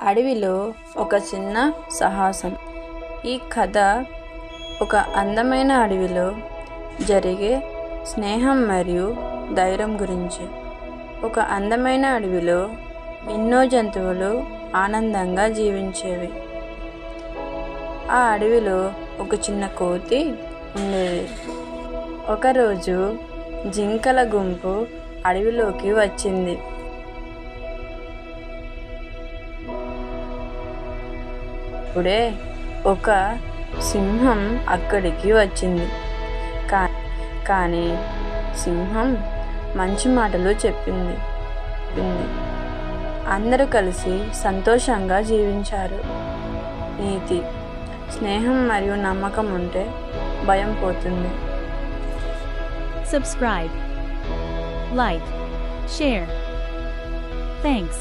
అడవిలో ఒక చిన్న సాహసం. ఈ కథ ఒక అందమైన అడవిలో జరిగే స్నేహం మరియు ధైర్యం గురించి. ఒక అందమైన అడవిలో ఎన్నో జంతువులు ఆనందంగా జీవించేవి. ఆ అడవిలో ఒక చిన్న కోతి ఉండేది. ఒకరోజు జింకల గుంపు అడవిలోకి వచ్చింది. అప్పుడే ఒక సింహం అక్కడికి వచ్చింది. కానీ సింహం మంచి మాటలు చెప్పింది. అందరూ కలిసి సంతోషంగా జీవించారు. నీతి: స్నేహం మరియు నమ్మకం ఉంటే భయం పోతుంది. Subscribe, like, share. Thanks.